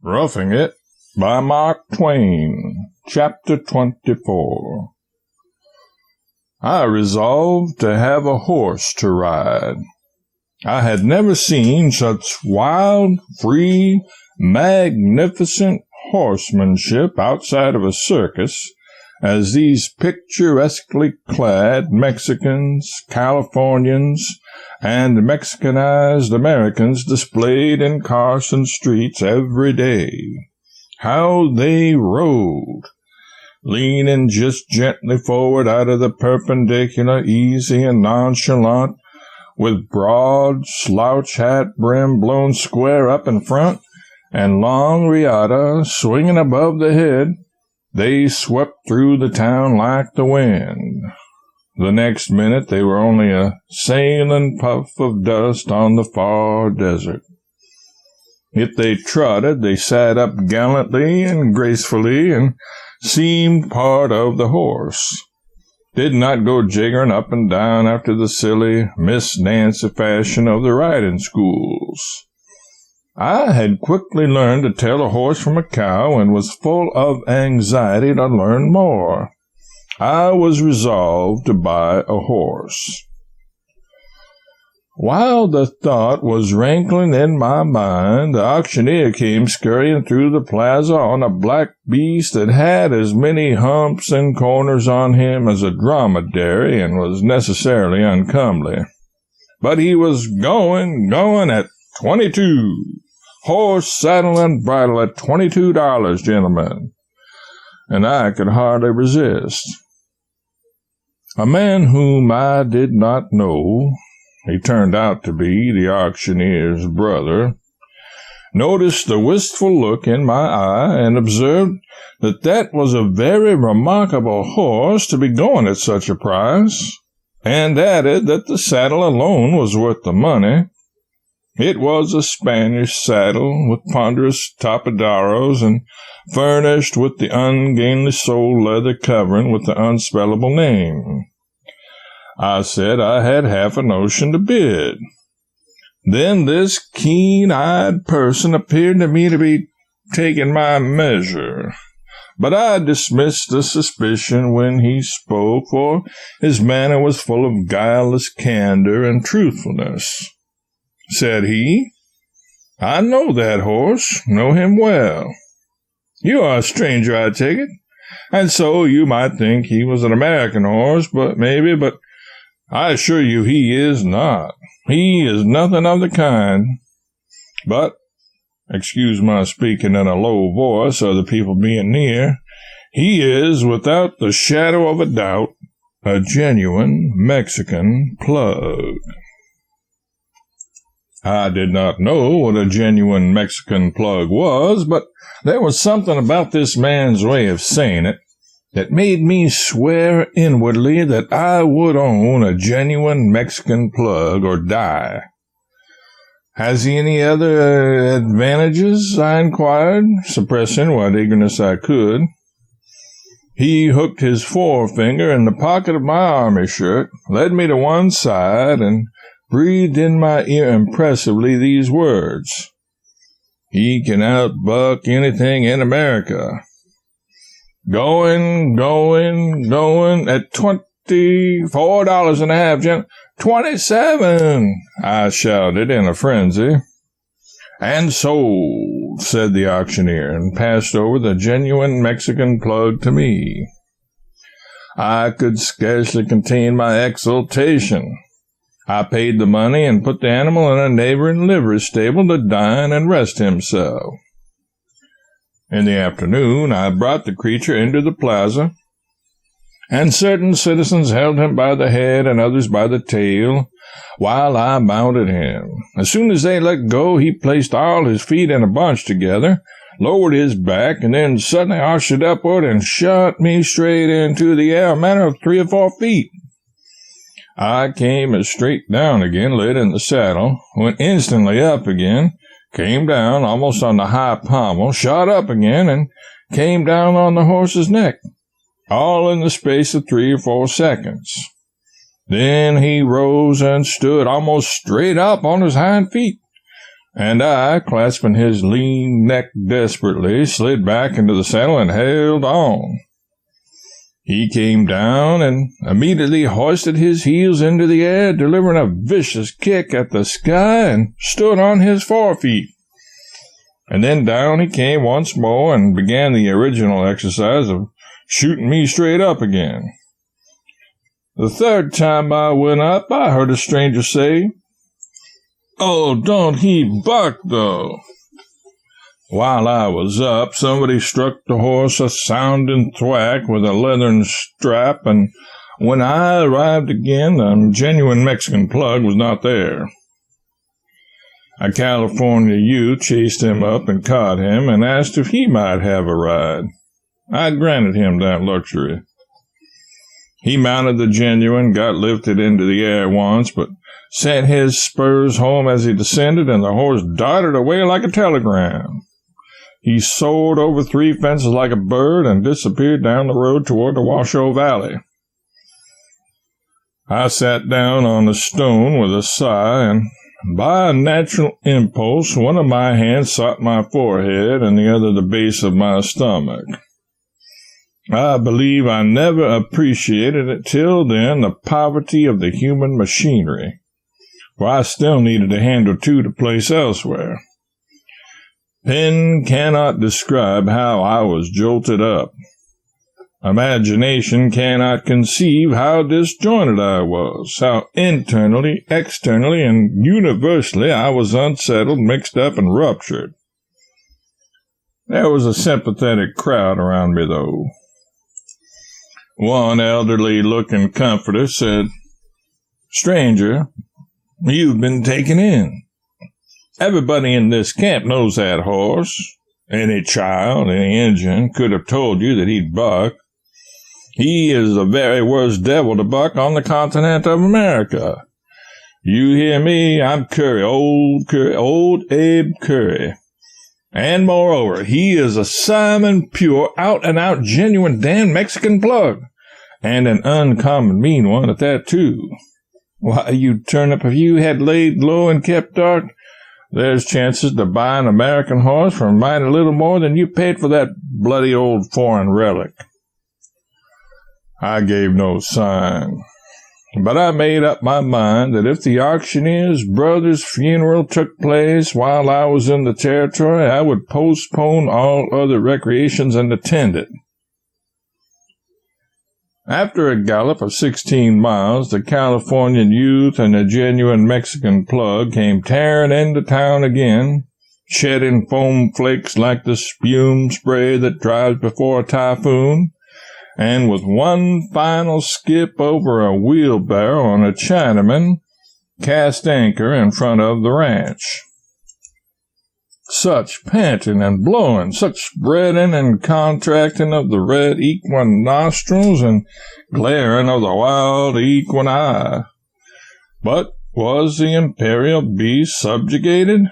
Roughing It by Mark Twain, Chapter 24. I resolved to have a horse to ride. I had never seen such wild, free, magnificent horsemanship outside of a circus as these picturesquely clad Mexicans, Californians, and Mexicanized Americans displayed in Carson streets every day. How they rode, leaning just gently forward out of the perpendicular, easy and nonchalant, with broad slouch hat brim blown square up in front, and long riata swinging above the head. They swept through the town like the wind. The next minute they were only a sailing puff of dust on the far desert. If they trotted, they sat up gallantly and gracefully and seemed part of the horse. Did not go jiggering up and down after the silly Miss Nancy fashion of the riding schools. I had quickly learned to tell a horse from a cow and was full of anxiety to learn more. I was resolved to buy a horse. While the thought was rankling in my mind, the auctioneer came scurrying through the plaza on a black beast that had as many humps and corners on him as a dromedary and was necessarily uncomely. But he was going at 22. Horse, saddle, and bridle at $22, gentlemen. And I could hardly resist. A man whom I did not know, he turned out to be the auctioneer's brother, noticed the wistful look in my eye and observed that was a very remarkable horse to be going at such a price, and added that the saddle alone was worth the money. It was a Spanish saddle with ponderous topedaros and furnished with the ungainly sole leather covering with the unspellable name. I said I had half a notion to bid. Then this keen-eyed person appeared to me to be taking my measure, but I dismissed the suspicion when he spoke, for his manner was full of guileless candor and truthfulness. Said he, "I know that horse, know him well. You are a stranger, I take it, and so you might think he was an American horse, but I assure you he is not. He is nothing of the kind. But, excuse my speaking in a low voice, other people being near, he is, without the shadow of a doubt, a genuine Mexican plug." I did not know what a genuine Mexican plug was, but there was something about this man's way of saying it that made me swear inwardly that I would own a genuine Mexican plug or die. "Has he any other advantages?" I inquired, suppressing what eagerness I could. He hooked his forefinger in the pocket of my army shirt, led me to one side, and breathed in my ear impressively these words: "He can outbuck anything in America. Going at $24.50, gent." "$27!" I shouted in a frenzy. "And sold," said the auctioneer, and passed over the genuine Mexican plug to me. I could scarcely contain my exultation. I paid the money and put the animal in a neighboring livery stable to dine and rest himself. In the afternoon, I brought the creature into the plaza, and certain citizens held him by the head and others by the tail, while I mounted him. As soon as they let go, he placed all his feet in a bunch together, lowered his back, and then suddenly arched it upward and shot me straight into the air, a matter of 3 or 4 feet. I came as straight down again, lit in the saddle, went instantly up again, came down almost on the high pommel, shot up again, and came down on the horse's neck, all in the space of 3 or 4 seconds. Then he rose and stood almost straight up on his hind feet, and I, clasping his lean neck desperately, slid back into the saddle and held on. He came down and immediately hoisted his heels into the air, delivering a vicious kick at the sky, and stood on his forefeet. And then down he came once more and began the original exercise of shooting me straight up again. The third time I went up, I heard a stranger say, "Oh, don't he buck, though." While I was up, somebody struck the horse a sounding thwack with a leathern strap, and when I arrived again, the genuine Mexican plug was not there. A California youth chased him up and caught him and asked if he might have a ride. I granted him that luxury. He mounted the genuine, got lifted into the air once, but sent his spurs home as he descended, and the horse darted away like a telegram. He soared over 3 fences like a bird and disappeared down the road toward the Washoe Valley. I sat down on the stone with a sigh, and by a natural impulse, one of my hands sought my forehead and the other the base of my stomach. I believe I never appreciated it till then, the poverty of the human machinery, for I still needed a hand or two to place elsewhere. Pen cannot describe how I was jolted up. Imagination cannot conceive how disjointed I was, how internally, externally, and universally I was unsettled, mixed up, and ruptured. There was a sympathetic crowd around me, though. One elderly-looking comforter said, "Stranger, you've been taken in. Everybody in this camp knows that horse. Any child, any Injun could have told you that he'd buck. He is the very worst devil to buck on the continent of America. You hear me? I'm Curry, old Abe Curry. And moreover, he is a Simon Pure, out-and-out genuine damn Mexican plug, and an uncommon mean one at that, too. Why, you turnip, if you had laid low and kept dark, there's chances to buy an American horse for mighty little more than you paid for that bloody old foreign relic." I gave no sign, but I made up my mind that if the auctioneer's brother's funeral took place while I was in the territory, I would postpone all other recreations and attend it. After a gallop of 16 miles, the Californian youth and the genuine Mexican plug came tearing into town again, shedding foam flakes like the spume spray that drives before a typhoon, and with one final skip over a wheelbarrow on a Chinaman, cast anchor in front of the ranch. Such panting and blowing, such spreading and contracting of the red equine nostrils and glaring of the wild equine eye. But was the imperial beast subjugated?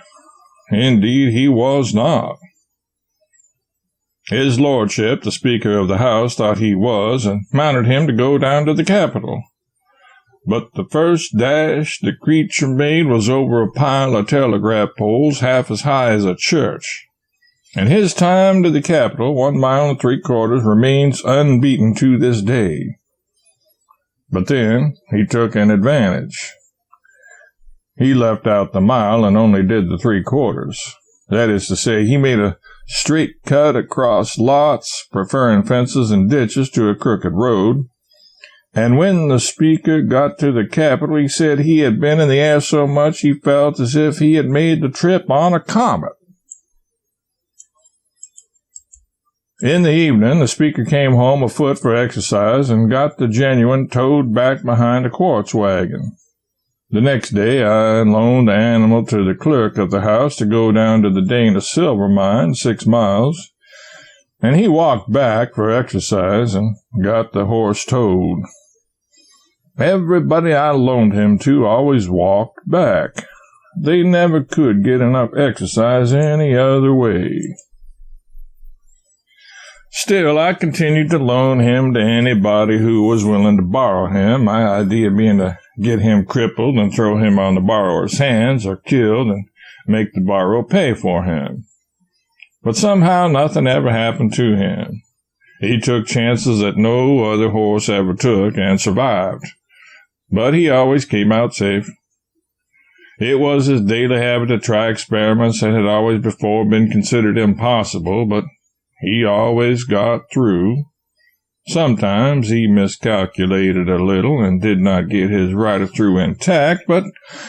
Indeed he was not. His lordship, the Speaker of the House, thought he was, and mounted him to go down to the Capitol. But the first dash the creature made was over a pile of telegraph poles half as high as a church, and his time to the Capitol, 1 mile and 3/4, remains unbeaten to this day. But then he took an advantage. He left out the mile and only did the 3/4. That is to say, he made a straight cut across lots, preferring fences and ditches to a crooked road. And when the Speaker got to the Capitol, he said he had been in the air so much he felt as if he had made the trip on a comet. In the evening, the Speaker came home afoot for exercise and got the genuine towed back behind a quartz wagon. The next day, I loaned the animal to the clerk of the house to go down to the Dana silver mine, 6 miles, and he walked back for exercise and got the horse towed. Everybody I loaned him to always walked back. They never could get enough exercise any other way. Still, I continued to loan him to anybody who was willing to borrow him, my idea being to get him crippled and throw him on the borrower's hands or killed and make the borrower pay for him. But somehow nothing ever happened to him. He took chances that no other horse ever took and survived. But he always came out safe. It was his daily habit to try experiments that had always before been considered impossible, but he always got through. Sometimes he miscalculated a little and did not get his rider through intact, but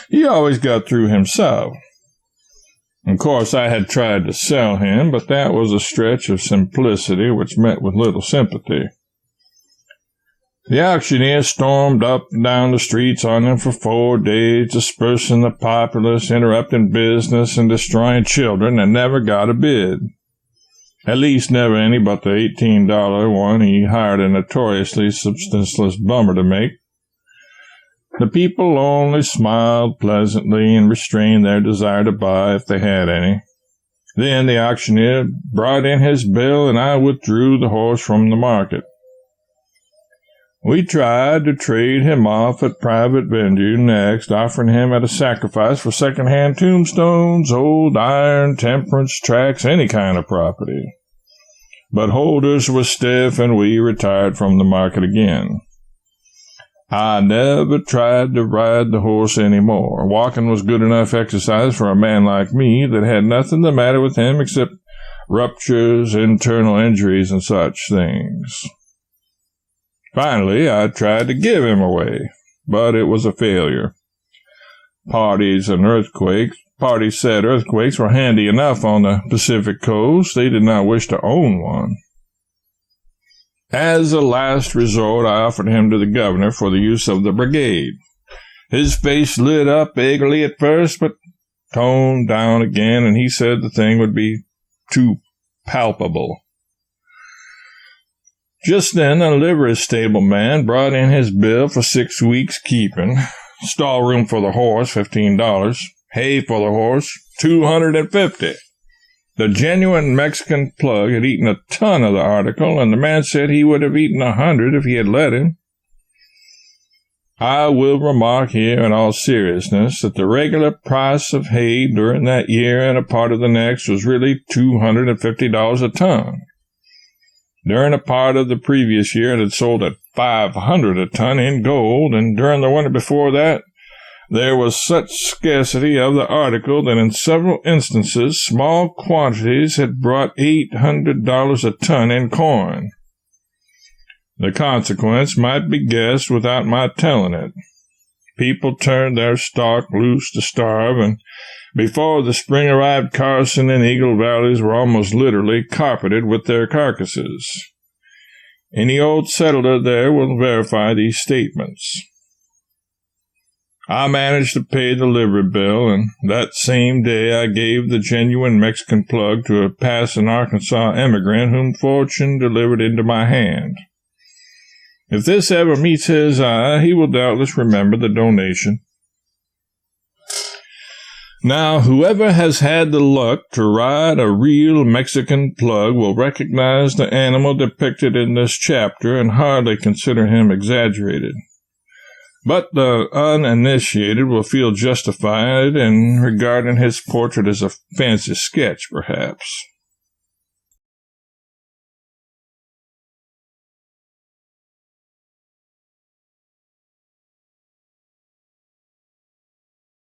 he always got through himself. Of course, I had tried to sell him, but that was a stretch of simplicity which met with little sympathy. The auctioneer stormed up and down the streets on him for 4 days, dispersing the populace, interrupting business, and destroying children, and never got a bid. At least never any but the $18 one he hired a notoriously substanceless bummer to make. The people only smiled pleasantly and restrained their desire to buy if they had any. Then the auctioneer brought in his bill, and I withdrew the horse from the market. We tried to trade him off at private venue next, offering him at a sacrifice for second-hand tombstones, old iron, temperance tracts, any kind of property. But holders were stiff, and we retired from the market again. I never tried to ride the horse any more. Walking was good enough exercise for a man like me that had nothing the matter with him except ruptures, internal injuries, and such things. Finally, I tried to give him away, but it was a failure. Parties said earthquakes were handy enough on the Pacific coast. They did not wish to own one. As a last resort, I offered him to the governor for the use of the brigade. His face lit up eagerly at first, but toned down again, and he said the thing would be too palpable. Just then, a livery stable man brought in his bill for 6 weeks' keeping. Stall room for the horse, $15. Hay for the horse, $250. The genuine Mexican plug had eaten a ton of the article, and the man said he would have eaten 100 if he had let him. I will remark here in all seriousness that the regular price of hay during that year and a part of the next was really $250 a ton. During a part of the previous year, it had sold at $500 a ton in gold, and during the winter before that, there was such scarcity of the article that in several instances small quantities had brought $800 a ton in corn. The consequence might be guessed without my telling it. People turned their stock loose to starve, and before the spring arrived, Carson and Eagle valleys were almost literally carpeted with their carcasses. Any old settler there will verify these statements. I managed to pay the livery bill, and that same day I gave the genuine Mexican plug to a passing Arkansas emigrant whom fortune delivered into my hand. If this ever meets his eye, he will doubtless remember the donation. Now, whoever has had the luck to ride a real Mexican plug will recognize the animal depicted in this chapter and hardly consider him exaggerated. But the uninitiated will feel justified in regarding his portrait as a fancy sketch, perhaps.